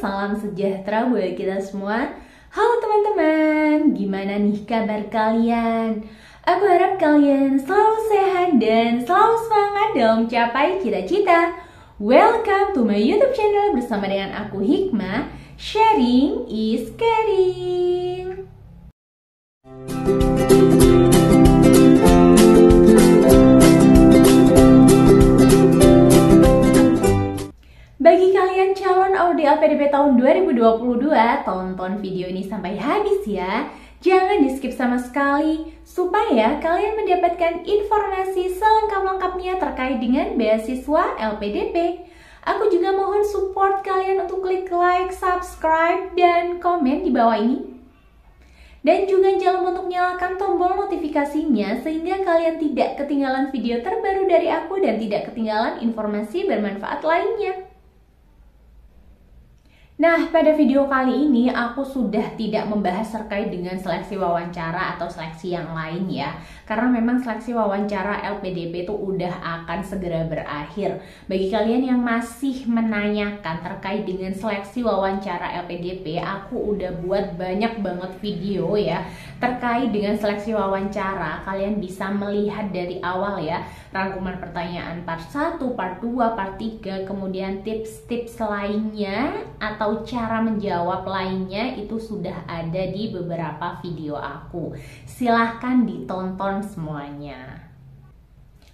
salam sejahtera buat kita semua. Halo teman-teman, gimana nih kabar kalian? Aku harap kalian selalu sehat dan selalu semangat dalam mencapai cita-cita. Welcome to my YouTube channel bersama dengan aku Hikmah. Sharing is caring. Bagi kalian calon Audi LPDP tahun 2022, tonton video ini sampai habis ya. Jangan di skip sama sekali, supaya kalian mendapatkan informasi selengkap-lengkapnya terkait dengan beasiswa LPDP. Aku juga mohon support kalian untuk klik like, subscribe, dan komen di bawah ini. Dan juga jangan lupa untuk nyalakan tombol notifikasinya sehingga kalian tidak ketinggalan video terbaru dari aku dan tidak ketinggalan informasi bermanfaat lainnya. Nah, pada video kali ini aku sudah tidak membahas terkait dengan seleksi wawancara atau seleksi yang lain ya. Karena memang seleksi wawancara LPDP itu udah akan segera berakhir. Bagi kalian yang masih menanyakan terkait dengan seleksi wawancara LPDP, aku udah buat banyak banget video ya terkait dengan seleksi wawancara. Kalian bisa melihat dari awal ya, rangkuman pertanyaan part 1, part 2, part 3, kemudian tips-tips lainnya atau cara menjawab lainnya itu sudah ada di beberapa video aku. Silahkan ditonton semuanya.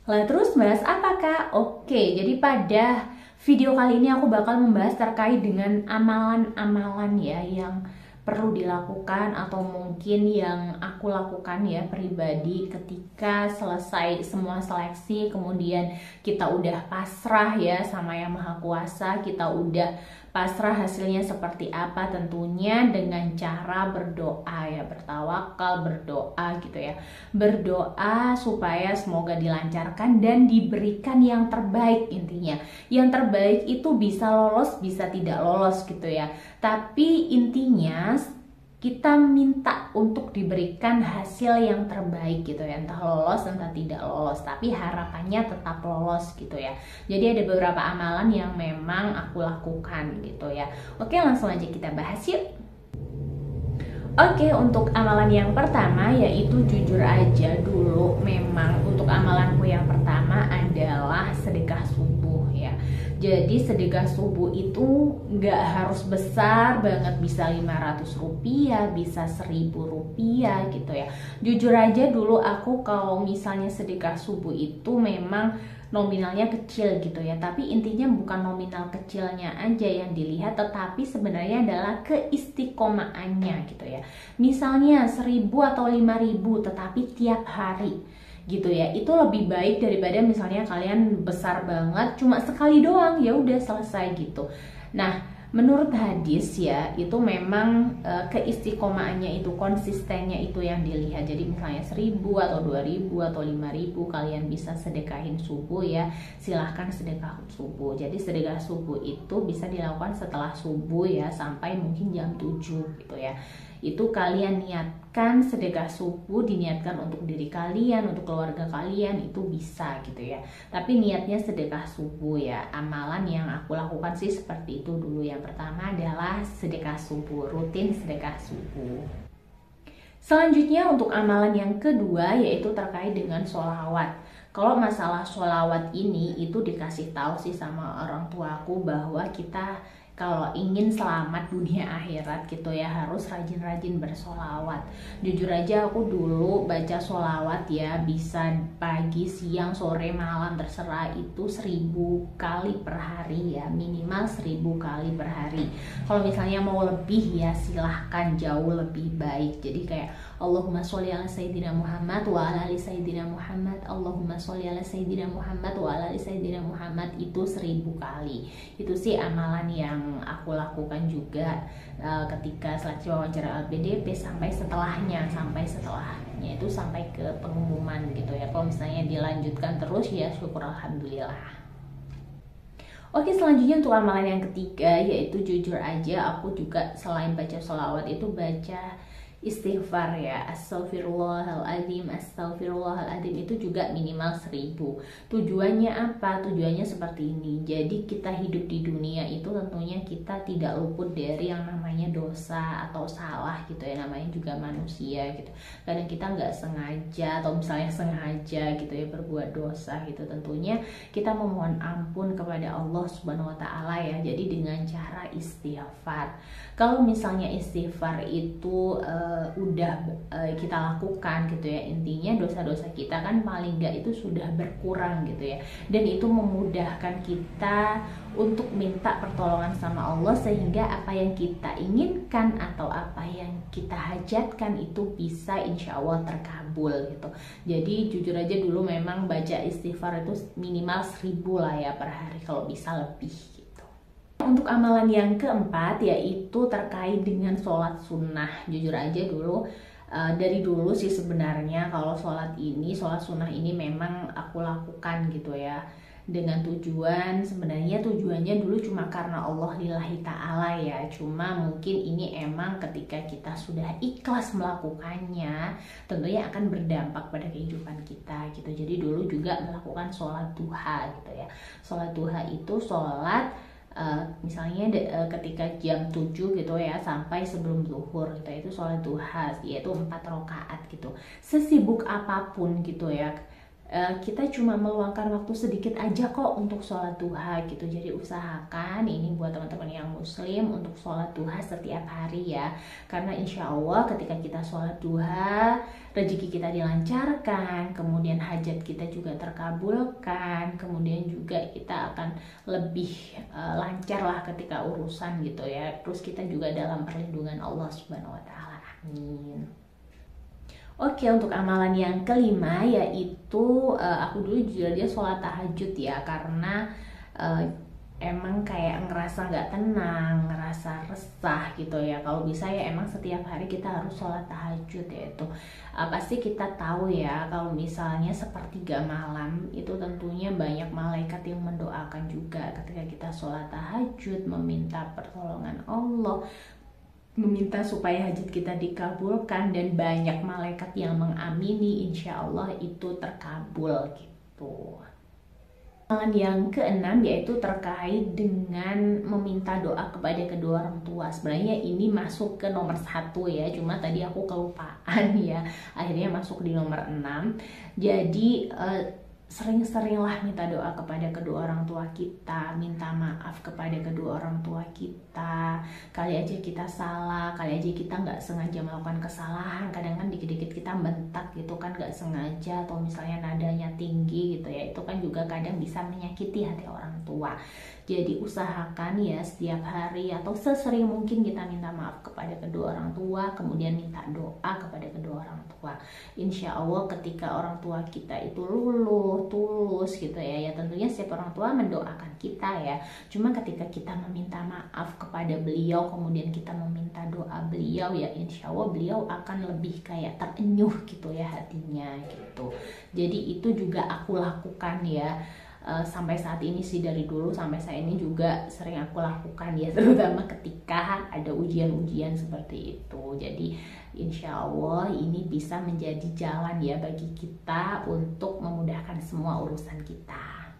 Lalu terus bahas apakah? Oke, jadi pada video kali ini aku bakal membahas terkait dengan amalan-amalan ya yang perlu dilakukan atau mungkin yang aku lakukan ya pribadi ketika selesai semua seleksi, kemudian kita udah pasrah ya sama Yang Maha Kuasa, kita udah pasrah hasilnya seperti apa, tentunya dengan cara berdoa ya, bertawakal, berdoa gitu ya, berdoa supaya semoga dilancarkan dan diberikan yang terbaik. Intinya yang terbaik itu bisa lolos bisa tidak lolos gitu ya, tapi intinya kita minta untuk diberikan hasil yang terbaik gitu ya, entah lolos entah tidak lolos, tapi harapannya tetap lolos gitu ya. Jadi ada beberapa amalan yang memang aku lakukan gitu ya. Oke, langsung aja kita bahas yuk. Oke, untuk amalan yang pertama yaitu jujur aja dulu. Memang untuk amalanku yang pertama adalah sedekah subuh ya. Jadi sedekah subuh itu nggak harus besar banget, bisa 500 rupiah, bisa 1000 rupiah gitu ya. Jujur aja dulu aku kalau misalnya sedekah subuh itu memang nominalnya kecil gitu ya, tapi intinya bukan nominal kecilnya aja yang dilihat, tetapi sebenarnya adalah keistiqomahannya gitu ya. Misalnya 1000 atau 5000 tetapi tiap hari gitu ya, itu lebih baik daripada misalnya kalian besar banget cuma sekali doang ya udah selesai gitu. Nah, menurut hadis ya, itu memang keistiqomahannya itu, konsistennya itu yang dilihat. Jadi misalnya 1000 atau 2000 atau 5000 kalian bisa sedekahin subuh ya, silahkan sedekah subuh. Jadi sedekah subuh itu bisa dilakukan setelah subuh ya, sampai mungkin jam 7 gitu ya. Itu kalian niatkan sedekah subuh, diniatkan untuk diri kalian, untuk keluarga kalian, itu bisa gitu ya. Tapi niatnya sedekah subuh ya. Amalan yang aku lakukan sih seperti itu dulu. Yang pertama adalah sedekah subuh, rutin sedekah subuh. Selanjutnya untuk amalan yang kedua yaitu terkait dengan sholawat. Kalau masalah sholawat ini itu dikasih tahu sih sama orang tuaku bahwa kita kalau ingin selamat dunia akhirat gitu ya, harus rajin-rajin bersolawat. Jujur aja aku dulu baca solawat ya, bisa pagi, siang, sore, malam, terserah, itu 1000 kali per hari ya, minimal 1000 kali per hari. Kalau misalnya mau lebih ya silahkan, jauh lebih baik. Jadi kayak Allahumma sholli ala sayyidina Muhammad wa ala ali sayyidina Muhammad, Allahumma sholli ala sayyidina Muhammad wa ala ali sayyidina Muhammad, itu 1000 kali. Itu sih amalan yang aku lakukan juga ketika seleksi wawancara LPDP sampai setelahnya itu sampai ke pengumuman gitu ya. Kalau misalnya dilanjutkan terus ya syukur alhamdulillah. Oke, selanjutnya untuk amalan yang ketiga yaitu jujur aja, aku juga selain baca sholawat itu baca istighfar ya, astagfirullahaladzim, astagfirullahaladzim itu juga minimal 1000. Tujuannya apa? Tujuannya seperti ini. Jadi kita hidup di dunia itu tentunya kita tidak luput dari yang namanya dosa atau salah gitu ya, namanya juga manusia gitu. Kadang kita nggak sengaja atau misalnya sengaja gitu ya berbuat dosa gitu. Tentunya kita memohon ampun kepada Allah Subhanahu wa taala ya. Jadi dengan cara istighfar. Kalau misalnya istighfar itu udah kita lakukan gitu ya, intinya dosa-dosa kita kan paling nggak itu sudah berkurang gitu ya, dan itu memudahkan kita untuk minta pertolongan sama Allah, sehingga apa yang kita inginkan atau apa yang kita hajatkan itu bisa insya Allah terkabul gitu. Jadi jujur aja dulu memang baca istighfar itu minimal 1000 lah ya per hari, kalau bisa lebih. Untuk amalan yang keempat yaitu terkait dengan sholat sunnah. Jujur aja dulu dari dulu sih sebenarnya kalau sholat sunnah ini memang aku lakukan gitu ya, dengan sebenarnya tujuannya dulu cuma karena Allah lillahi ta'ala ya. Cuma mungkin ini emang ketika kita sudah ikhlas melakukannya tentunya akan berdampak pada kehidupan kita gitu. Jadi dulu juga melakukan sholat duha gitu ya. Sholat duha itu sholat misalnya ketika jam 7 gitu ya sampai sebelum zuhur gitu, itu sholat duha yaitu 4 rakaat gitu. Sesibuk apapun gitu ya, kita cuma meluangkan waktu sedikit aja kok untuk sholat duha gitu. Jadi usahakan ini buat teman-teman yang muslim untuk sholat duha setiap hari ya, karena insya Allah ketika kita sholat duha rezeki kita dilancarkan, kemudian hajat kita juga terkabulkan, kemudian juga kita akan lebih lancar lah ketika urusan gitu ya. Terus kita juga dalam perlindungan Allah Subhanahu wa taala. Amin. Oke, untuk amalan yang kelima yaitu aku dulu jujur aja sholat tahajud ya, karena emang kayak ngerasa nggak tenang, ngerasa resah gitu ya. Kalau bisa ya emang setiap hari kita harus sholat tahajud ya. Itu pasti kita tahu ya, kalau misalnya sepertiga malam itu tentunya banyak malaikat yang mendoakan juga ketika kita sholat tahajud, meminta pertolongan Allah, meminta supaya hajat kita dikabulkan, dan banyak malaikat yang mengamini, insya Allah itu terkabul gitu. Amalan yang keenam yaitu terkait dengan meminta doa kepada kedua orang tua. Sebenarnya ini masuk ke nomor 1 ya, cuma tadi aku kelupaan ya, akhirnya masuk di nomor 6. Jadi sering-seringlah minta doa kepada kedua orang tua kita, minta maaf kepada kedua orang tua kita. Kali aja kita salah, kali aja kita nggak sengaja melakukan kesalahan. Kadang kan dikit-dikit kita bentak gitu kan, nggak sengaja, atau misalnya nadanya tinggi gitu ya, itu kan juga kadang bisa menyakiti hati orang tua. Jadi usahakan ya setiap hari atau sesering mungkin kita minta maaf kepada kedua orang tua, kemudian minta doa kepada kedua orang tua. Insya Allah ketika orang tua kita itu luluh, tulus gitu ya tentunya setiap orang tua mendoakan kita ya. Cuma ketika kita meminta maaf kepada beliau, kemudian kita meminta doa beliau ya, insya Allah beliau akan lebih kayak terenyuh gitu ya hatinya gitu. Jadi itu juga aku lakukan ya. Sampai saat ini sih, dari dulu sampai saat ini juga sering aku lakukan ya, terutama ketika ada ujian-ujian seperti itu. Jadi insya Allah ini bisa menjadi jalan ya bagi kita untuk memudahkan semua urusan kita.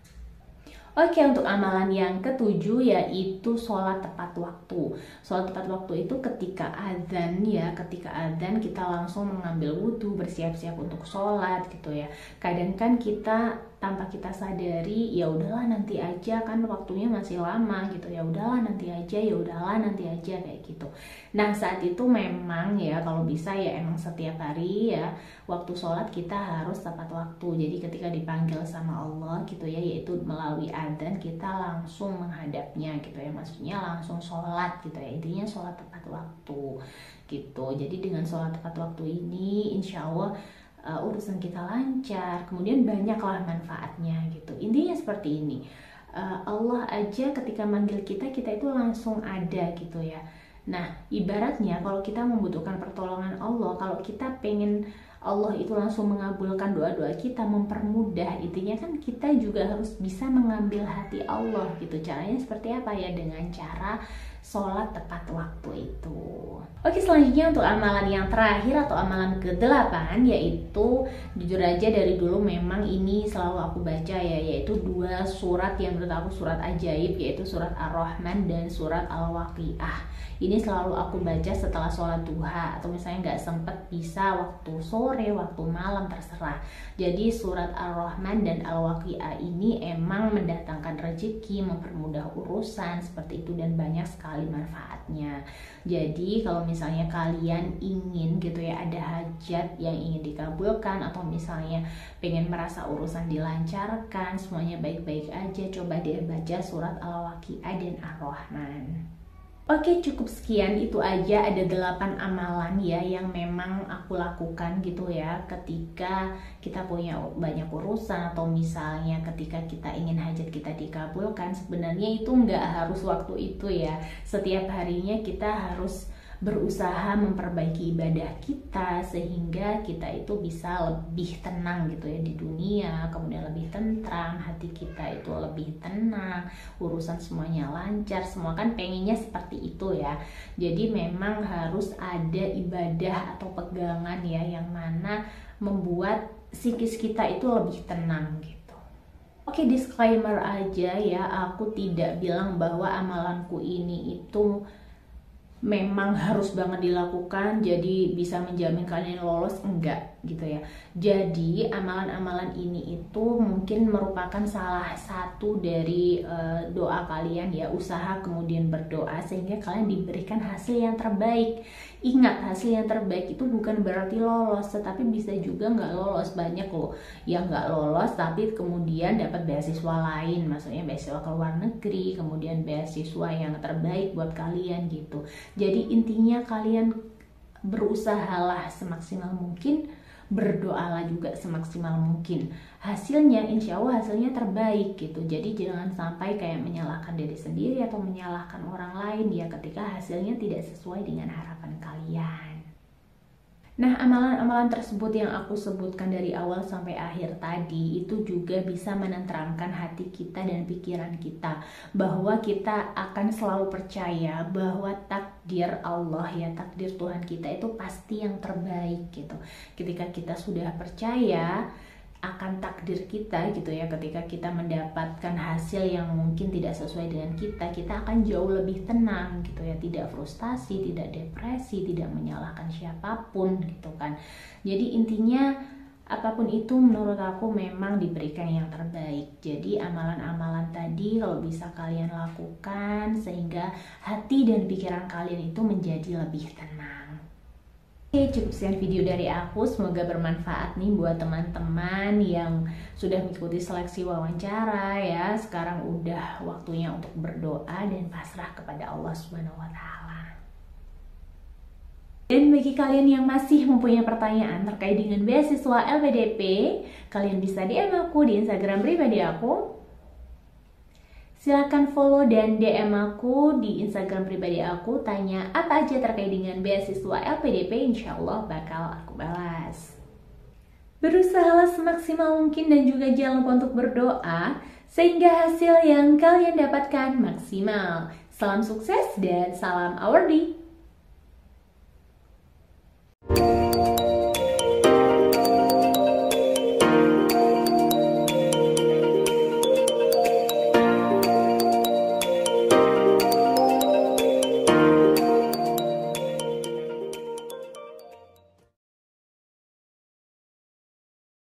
Oke, untuk amalan yang ketujuh yaitu sholat tepat waktu. Sholat tepat waktu itu ketika adzan ya, ketika adzan kita langsung mengambil wudhu, bersiap-siap untuk sholat gitu ya. Kadang kan kita tanpa kita sadari, ya udahlah nanti aja kan waktunya masih lama gitu, ya udahlah nanti aja, ya udahlah nanti aja kayak gitu. Nah saat itu memang ya kalau bisa ya emang setiap hari ya waktu sholat kita harus tepat waktu. Jadi ketika dipanggil sama Allah gitu ya, yaitu melalui adzan, kita langsung menghadapnya gitu ya, maksudnya langsung sholat gitu ya, intinya sholat tepat waktu gitu. Jadi dengan sholat tepat waktu ini insya Allah urusan kita lancar, kemudian banyaklah manfaatnya gitu. Intinya seperti ini, Allah aja ketika manggil kita, kita itu langsung ada gitu ya. Nah ibaratnya kalau kita membutuhkan pertolongan Allah, kalau kita pengen Allah itu langsung mengabulkan doa-doa kita, mempermudah, intinya kan kita juga harus bisa mengambil hati Allah gitu. Caranya seperti apa ya? Dengan cara sholat tepat waktu itu. Oke, selanjutnya untuk amalan yang terakhir atau amalan ke-8, yaitu jujur aja dari dulu memang ini selalu aku baca ya, yaitu 2 surat yang menurut aku surat ajaib, yaitu surat Ar-Rahman dan surat Al-Waqiah. Ini selalu aku baca setelah sholat duha, atau misalnya nggak sempet bisa waktu sore, waktu malam, terserah. Jadi surat Ar-Rahman dan Al-Waqiah ini emang mendatangkan rezeki, mempermudah urusan seperti itu, dan banyak sekali manfaatnya. Jadi kalau misalnya kalian ingin gitu ya, ada hajat yang ingin dikabulkan, atau misalnya pengen merasa urusan dilancarkan, semuanya baik-baik aja, coba deh baca surat Al-Waqiah dan Ar-Rahman. Oke, cukup sekian, itu aja, ada 8 amalan ya yang memang aku lakukan gitu ya ketika kita punya banyak urusan, atau misalnya ketika kita ingin hajat kita dikabulkan. Sebenarnya itu nggak harus waktu itu ya, setiap harinya kita harus berusaha memperbaiki ibadah kita sehingga kita itu bisa lebih tenang gitu ya di dunia, kemudian lebih tentram, hati kita itu lebih tenang, urusan semuanya lancar, semua kan pengennya seperti itu ya. Jadi memang harus ada ibadah atau pegangan ya yang mana membuat psikis kita itu lebih tenang gitu. Oke, disclaimer aja ya, aku tidak bilang bahwa amalanku ini itu memang harus banget dilakukan jadi bisa menjamin kalian lolos, enggak gitu ya. Jadi amalan-amalan ini itu mungkin merupakan salah satu dari doa kalian ya, usaha kemudian berdoa sehingga kalian diberikan hasil yang terbaik. Ingat, hasil yang terbaik itu bukan berarti lolos, tetapi bisa juga nggak lolos. Banyak loh yang nggak lolos tapi kemudian dapat beasiswa lain, maksudnya beasiswa ke luar negeri, kemudian beasiswa yang terbaik buat kalian gitu. Jadi intinya kalian berusahalah semaksimal mungkin, berdoalah juga semaksimal mungkin. Hasilnya insya Allah hasilnya terbaik gitu. Jadi jangan sampai kayak menyalahkan diri sendiri atau menyalahkan orang lain ya ketika hasilnya tidak sesuai dengan harapan kalian. Nah, amalan-amalan tersebut yang aku sebutkan dari awal sampai akhir tadi itu juga bisa menenteramkan hati kita dan pikiran kita, bahwa kita akan selalu percaya bahwa takdir Allah ya, takdir Tuhan kita itu pasti yang terbaik gitu. Ketika kita sudah percaya akan takdir kita gitu ya, ketika kita mendapatkan hasil yang mungkin tidak sesuai dengan kita akan jauh lebih tenang gitu ya, tidak frustasi, tidak depresi, tidak menyalahkan siapapun gitu kan. Jadi intinya apapun itu menurut aku memang diberikan yang terbaik. Jadi amalan-amalan tadi kalau bisa kalian lakukan sehingga hati dan pikiran kalian itu menjadi lebih tenang. Oke, cukup sekian video dari aku, semoga bermanfaat nih buat teman-teman yang sudah mengikuti seleksi wawancara ya. Sekarang udah waktunya untuk berdoa dan pasrah kepada Allah Subhanahu wa Ta'ala. Dan bagi kalian yang masih mempunyai pertanyaan terkait dengan beasiswa LPDP, kalian bisa DM aku di Instagram pribadi aku. Silahkan follow dan DM aku di Instagram pribadi aku, tanya apa aja terkait dengan beasiswa LPDP, insya Allah bakal aku balas. Berusahalah semaksimal mungkin dan juga jangan lupa untuk berdoa sehingga hasil yang kalian dapatkan maksimal. Salam sukses dan salam awardee.